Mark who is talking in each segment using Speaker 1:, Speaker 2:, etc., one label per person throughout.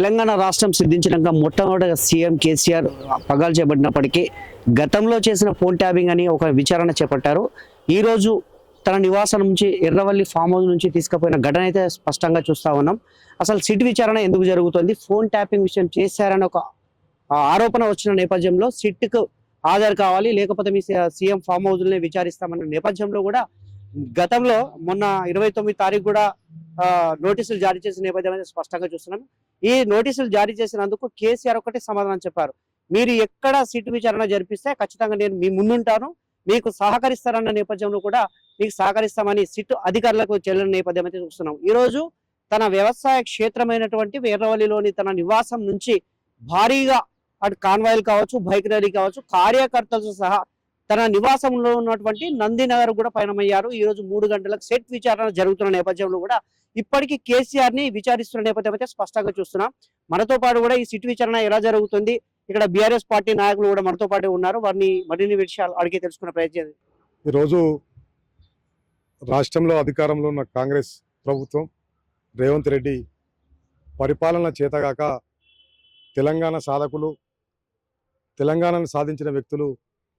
Speaker 1: తెలంగాణ రాష్ట్రం సిద్ధించినాక మొట్టమొదటిగా సీఎం కేసీఆర్ పగ్గాలు చేపట్టినప్పటికీ గతంలో చేసిన ఫోన్ ట్యాపింగ్ అని ఒక విచారణ చేపట్టారు. ఈరోజు తన నివాసం నుంచి ఎర్రవల్లి ఫామ్ హౌస్ నుంచి తీసుకుపోయిన ఘటన అయితే స్పష్టంగా చూస్తూ ఉన్నాం. అసలు సిట్ విచారణ ఎందుకు జరుగుతుంది, ఫోన్ ట్యాపింగ్ విషయం చేశారని ఒక ఆరోపణ వచ్చిన నేపథ్యంలో సిట్కు ఆధార్ కావాలి, లేకపోతే మీ సీఎం ఫామ్ హౌస్నే విచారిస్తామన్న నేపథ్యంలో కూడా గతంలో మొన్న 29 తారీఖు కూడా నోటీసులు జారీ చేసిన నేపథ్యం అయితే స్పష్టంగా చూస్తున్నాం. ఈ నోటీసులు జారీ చేసినందుకు కేసీఆర్ ఒకటే సమాధానం చెప్పారు, మీరు ఎక్కడ సిట్ విచారణ జరిపిస్తే ఖచ్చితంగా నేను మీ ముందుంటాను, మీకు సహకరిస్తారన్న నేపథ్యంలో కూడా మీకు సహకరిస్తామని సిట్ అధికారులకు చెల్లిన నేపథ్యం అయితే చూస్తున్నాం. ఈ రోజు తన వ్యవసాయ క్షేత్రమైనటువంటి ఎర్రవల్లిలోని తన నివాసం నుంచి భారీగా అటు కాన్వాయిల్ కావచ్చు, బైక్ ర్యాలీ కావచ్చు, కార్యకర్తలతో సహా తన నివాసంలో ఉన్నటువంటి నందినగర్ కూడా పయనమయ్యారు. ఈ రోజు 3 గంటలకు సెట్ విచారణ జరుగుతున్న నేపథ్యంలో కూడా ఇప్పటికీ కేసీఆర్ ని విచారిస్తున్న నేపథ్యం అయితే స్పష్టంగా చూస్తున్నాం. మనతో పాటు కూడా ఈ సిట్ విచారణ ఎలా జరుగుతుంది, ఇక్కడ బీఆర్ఎస్ పార్టీ నాయకులు కూడా మనతో పాటు ఉన్నారు, వారిని మరిన్ని విషయాలు అడిగి తెలుసుకునే ప్రయత్నం.
Speaker 2: ఈరోజు రాష్ట్రంలో అధికారంలో ఉన్న కాంగ్రెస్ ప్రభుత్వం రేవంత్ రెడ్డి పరిపాలన చేతగాక తెలంగాణ సాధకులు, తెలంగాణను సాధించిన వ్యక్తులు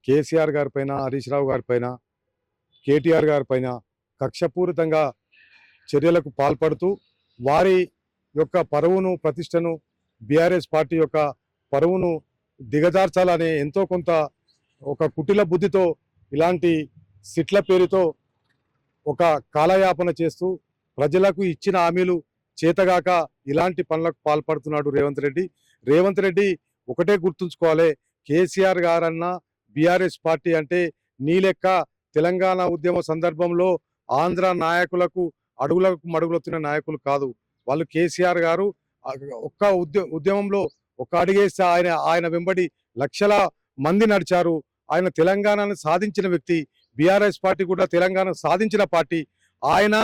Speaker 2: కేసీఆర్ గారి పైన, హరీష్ రావు గారి పైన, కేటీఆర్ గారి పైన కక్షపూరితంగా చర్యలకు పాల్పడుతూ వారి యొక్క పరువును, ప్రతిష్టను, బీఆర్ఎస్ పార్టీ యొక్క పరువును దిగజార్చాలనే ఎంతో కొంత ఒక కుటిల బుద్ధితో ఇలాంటి సిట్ల పేరుతో ఒక కాలయాపన చేస్తూ ప్రజలకు ఇచ్చిన హామీలు చేతగాక ఇలాంటి పనులకు పాల్పడుతున్నాడు రేవంత్ రెడ్డి ఒకటే గుర్తుంచుకోవాలి, కేసీఆర్ గారన్నా బీఆర్ఎస్ పార్టీ అంటే నీ లెక్క తెలంగాణ ఉద్యమ సందర్భంలో ఆంధ్ర నాయకులకు అడుగులకు మడుగులొత్తిన నాయకులు కాదు వాళ్ళు. కేసీఆర్ గారు ఒక్క ఉద్యమంలో ఒక అడుగేస్తే ఆయన వెంబడి లక్షల మంది నడిచారు. ఆయన తెలంగాణను సాధించిన వ్యక్తి. బీఆర్ఎస్ పార్టీ కూడా తెలంగాణ సాధించిన పార్టీ. ఆయన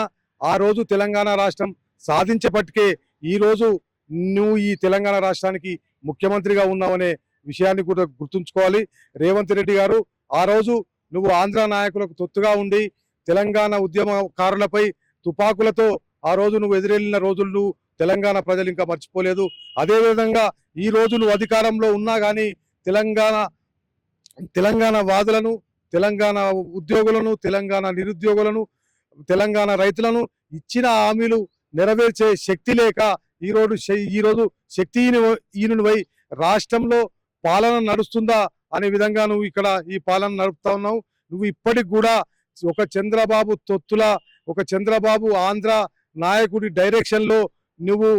Speaker 2: ఆ రోజు తెలంగాణ రాష్ట్రం సాధించేపటికే ఈరోజు నువ్వు ఈ తెలంగాణ రాష్ట్రానికి ముఖ్యమంత్రిగా ఉన్నావనే విషయాన్ని కూడా గుర్తుంచుకోవాలి. రేవంత్ రెడ్డి గారు ఆ రోజు నువ్వు ఆంధ్ర నాయకులకు తొత్తుగా ఉండి తెలంగాణ ఉద్యమకారులపై తుపాకులతో ఆ రోజు నువ్వు ఎదురెళ్లిన రోజులు తెలంగాణ ప్రజలు ఇంకా మర్చిపోలేదు. అదేవిధంగా ఈ రోజు నువ్వు అధికారంలో ఉన్నా కానీ తెలంగాణ వాదులను, తెలంగాణ ఉద్యోగులను, తెలంగాణ నిరుద్యోగులను, తెలంగాణ రైతులను ఇచ్చిన హామీలు నెరవేర్చే శక్తి లేక ఈరోజు శక్తిహీనునివై రాష్ట్రంలో పాలన నడుస్తుందా అనే విధంగా నువ్వు ఇక్కడ ఈ పాలన నడుపుతా ఉన్నావు. నువ్వు ఇప్పటికి కూడా ఒక చంద్రబాబు తొత్తుల, ఒక చంద్రబాబు ఆంధ్ర నాయకుడి డైరెక్షన్లో నువ్వు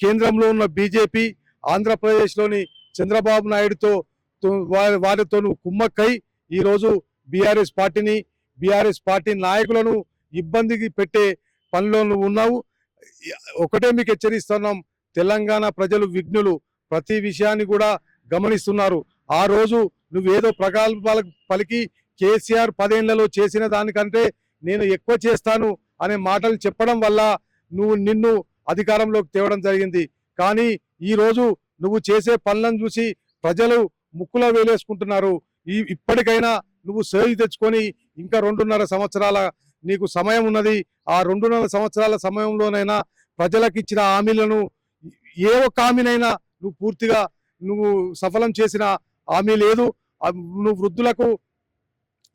Speaker 2: కేంద్రంలో ఉన్న బీజేపీ, ఆంధ్రప్రదేశ్లోని చంద్రబాబు నాయుడుతో వారితో నువ్వు కుమ్మక్కై ఈరోజు బీఆర్ఎస్ పార్టీ నాయకులను ఇబ్బందికి పెట్టే పనిలో నువ్వు ఉన్నావు. ఒకటే మీకు హెచ్చరిస్తున్నాం, తెలంగాణ ప్రజలు విఘ్నులు, ప్రతి విషయాన్ని కూడా గమనిస్తున్నారు. ఆ రోజు నువ్వేదో ప్రగల్భాలకు పలికి కేసీఆర్ 10 ఏళ్లలో చేసిన దానికంటే నేను ఎక్కువ చేస్తాను అనే మాటలు చెప్పడం వల్ల నిన్ను అధికారంలోకి తేవడం జరిగింది. కానీ ఈ రోజు నువ్వు చేసే పనులను చూసి ప్రజలు ముక్కులో వేలేసుకుంటున్నారు. ఇప్పటికైనా నువ్వు సేవి తెచ్చుకొని ఇంకా 2.5 సంవత్సరాల నీకు సమయం ఉన్నది. ఆ 2.5 సంవత్సరాల సమయంలోనైనా ప్రజలకు ఇచ్చిన హామీలను ఏ ఒక్క హామీనైనా నువ్వు పూర్తిగా సఫలం చేసిన హామీ లేదు. నువ్వు వృద్ధులకు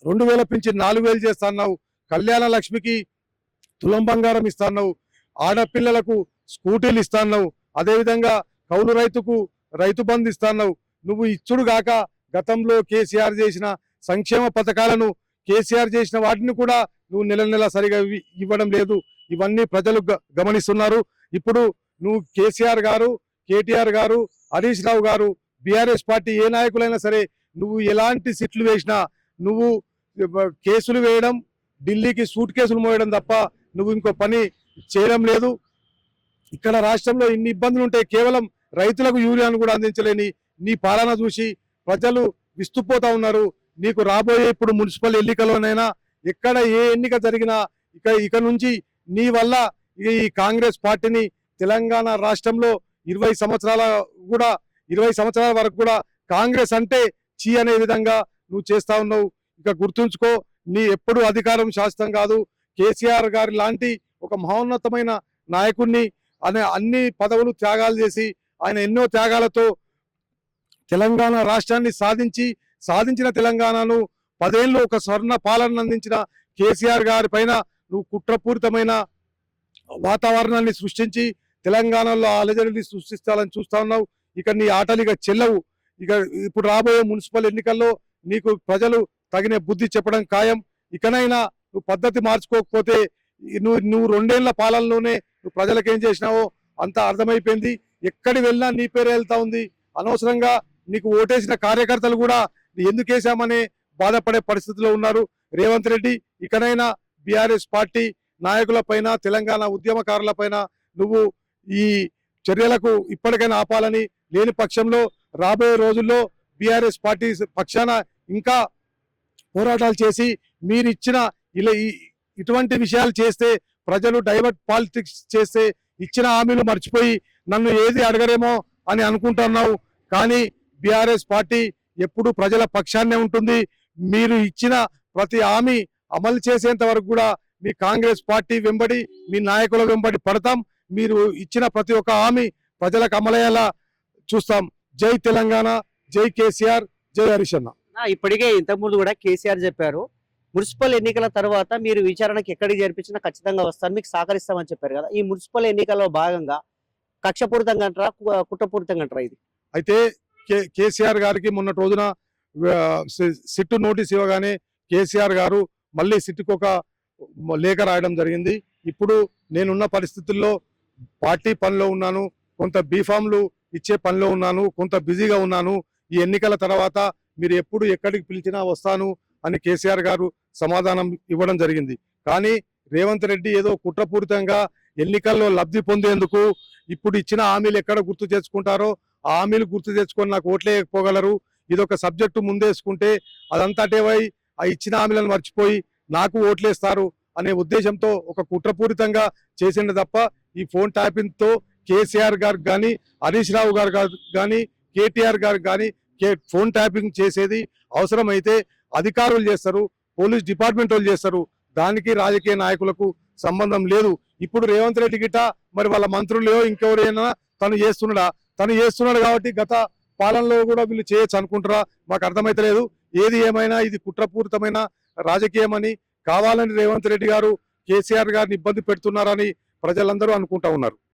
Speaker 2: 2000 పింఛన్ 4000 చేస్తున్నావు, కళ్యాణ లక్ష్మికి తులం బంగారం ఇస్తున్నావు, ఆడపిల్లలకు స్కూటీలు ఇస్తున్నావు, అదేవిధంగా కౌలు రైతుకు రైతు బంధు ఇస్తున్నావు. నువ్వు ఇచ్చుడు గాక గతంలో కేసీఆర్ చేసిన సంక్షేమ పథకాలను, కేసీఆర్ చేసిన వాటిని కూడా నువ్వు నెల సరిగా ఇవ్వడం లేదు. ఇవన్నీ ప్రజలు గమనిస్తున్నారు. ఇప్పుడు నువ్వు కేసీఆర్ గారు, కేటీఆర్ గారు, హరీష్ రావు గారు, బీఆర్ఎస్ పార్టీ ఏ నాయకులైనా సరే నువ్వు ఎలాంటి సిట్లు వేసినా నువ్వు కేసులు వేయడం, ఢిల్లీకి సూట్ కేసులు మోయడం తప్ప నువ్వు ఇంకో పని చేయడం లేదు. ఇక్కడ రాష్ట్రంలో ఇన్ని ఇబ్బందులు ఉంటాయి, కేవలం రైతులకు యూరియాను కూడా అందించలేని నీ పాలన చూసి ప్రజలు విస్తుపోతా ఉన్నారు. నీకు రాబోయే ఇప్పుడు మున్సిపల్ ఎన్నికలోనైనా ఎక్కడ ఏ ఎన్నిక జరిగినా ఇక నుంచి నీ వల్ల ఈ కాంగ్రెస్ పార్టీని తెలంగాణ రాష్ట్రంలో 20 సంవత్సరాల వరకు కూడా కాంగ్రెస్ అంటే చీ అనే విధంగా నువ్వు చేస్తా ఉన్నావు. ఇక గుర్తుంచుకో, నీ ఎప్పుడు అధికారం శాశ్వతం కాదు. కేసీఆర్ గారి లాంటి ఒక మహోన్నతమైన నాయకుడిని అనే అన్ని పదవులు త్యాగాలు చేసి ఆయన ఎన్నో త్యాగాలతో తెలంగాణ రాష్ట్రాన్ని సాధించిన తెలంగాణను 10 ఏళ్ళు ఒక స్వర్ణ పాలన అందించిన కేసీఆర్ గారి పైన నువ్వు కుట్రపూరితమైన వాతావరణాన్ని సృష్టించి తెలంగాణలో అలజడిని సృష్టిస్తాలని చూస్తా ఉన్నావు. ఇక నీ ఆటలు ఇక చెల్లవు. ఇక ఇప్పుడు రాబోయే మున్సిపల్ ఎన్నికల్లో నీకు ప్రజలు తగిన బుద్ధి చెప్పడం ఖాయం. ఇకనైనా నువ్వు పద్ధతి మార్చుకోకపోతే నువ్వు 2 ఏళ్ల పాలనలోనే నువ్వు ప్రజలకు ఏం చేసినావో అంతా అర్థమైపోయింది. ఎక్కడి వెళ్ళినా నీ పేరు వెళ్తా ఉంది. అనవసరంగా నీకు ఓటేసిన కార్యకర్తలు కూడా ఎందుకు వేసామని బాధపడే పరిస్థితిలో ఉన్నారు. రేవంత్ రెడ్డి ఇకనైనా బీఆర్ఎస్ పార్టీ నాయకుల పైన తెలంగాణ ఉద్యమకారుల పైన నువ్వు ఈ చర్యలకు ఇప్పటికైనా ఆపాలని, లేని పక్షంలో రాబోయే రోజుల్లో బీఆర్ఎస్ పార్టీ పక్షాన ఇంకా పోరాటాలు చేసి మీరు ఇచ్చిన ఇటువంటి విషయాలు చేస్తే ప్రజలు డైవర్ట్ పాలిటిక్స్ చేస్తే ఇచ్చిన హామీలు మర్చిపోయి నన్ను ఏది అడగరేమో అని అనుకుంటున్నావు. కానీ బీఆర్ఎస్ పార్టీ ఎప్పుడు ప్రజల పక్షాన్నే ఉంటుంది. మీరు ఇచ్చిన ప్రతి హామీ అమలు చేసేంత వరకు కూడా మీ కాంగ్రెస్ పార్టీ వెంబడి మీ నాయకుల వెంబడి పడతాం. మీరు ఇచ్చిన ప్రతి ఒక్క హామీ ప్రజలకు అమలయ్యేలా చూస్తాం. జై తెలంగాణ, జై కేసీఆర్, జై హరిశన్న.
Speaker 1: ఇప్పటికే ఇంతకుముందు కూడా కేసీఆర్ చెప్పారు, మున్సిపల్ ఎన్నికల తర్వాత మీరు విచారణకు ఎక్కడికి జరిపించినా ఖచ్చితంగా వస్తాను, మీకు సహకరిస్తామని చెప్పారు కదా. ఈ మున్సిపల్ ఎన్నికల్లో భాగంగా కక్షపూరితంగా అంటారా, కుట్రపూరితంగా అంటారా ఇది?
Speaker 2: అయితే కేసీఆర్ గారికి మొన్నటి రోజున సిట్టు నోటీస్ ఇవ్వగానే కేసీఆర్ గారు మళ్ళీ సిట్టుకు ఒక లేఖ రాయడం జరిగింది. ఇప్పుడు నేనున్న పరిస్థితుల్లో పార్టీ పనిలో ఉన్నాను, కొంత బీఫామ్లు ఇచ్చే పనిలో ఉన్నాను, కొంత బిజీగా ఉన్నాను. ఈ ఎన్నికల తర్వాత మీరు ఎప్పుడు ఎక్కడికి పిలిచినా వస్తాను అని కేసీఆర్ గారు సమాధానం ఇవ్వడం జరిగింది. కానీ రేవంత్ రెడ్డి ఏదో కుట్రపూరితంగా ఎన్నికల్లో లబ్ధి పొందేందుకు ఇప్పుడు ఇచ్చిన హామీలు ఎక్కడ గుర్తు తెచ్చుకుంటారో ఆ హామీలు గుర్తు తెచ్చుకొని నాకు ఓట్లేయకపోగలరు. ఇదొక సబ్జెక్టు ముందేసుకుంటే అదంతా టేవై ఆ ఇచ్చిన హామీలను మర్చిపోయి నాకు ఓట్లేస్తారు అనే ఉద్దేశంతో ఒక కుట్రపూరితంగా చేసింది తప్ప ఈ ఫోన్ ట్యాపింగ్ తో కేసీఆర్ గారు కానీ, హరీష్ రావు గారు కానీ, కేటీఆర్ గారు కానీ ఫోన్ ట్యాపింగ్ చేసేది అవసరమైతే అధికారులు చేస్తారు, పోలీస్ డిపార్ట్మెంట్ వాళ్ళు చేస్తారు. దానికి రాజకీయ నాయకులకు సంబంధం లేదు. ఇప్పుడు రేవంత్ రెడ్డి గిట్ట మరి వాళ్ళ మంత్రులు ఇంకెవరైనా తను చేస్తున్నాడు కాబట్టి గత పాలనలో కూడా వీళ్ళు చేయొచ్చు అనుకుంటారా? మాకు అర్థమైతలేదు. ఏది ఏమైనా ఇది కుట్రపూరితమైన రాజకీయమని, కావాలని రేవంత్ రెడ్డి గారు కేసీఆర్ గారిని ఇబ్బంది పెడుతున్నారని ప్రజలందరూ అనుకుంటా ఉన్నారు.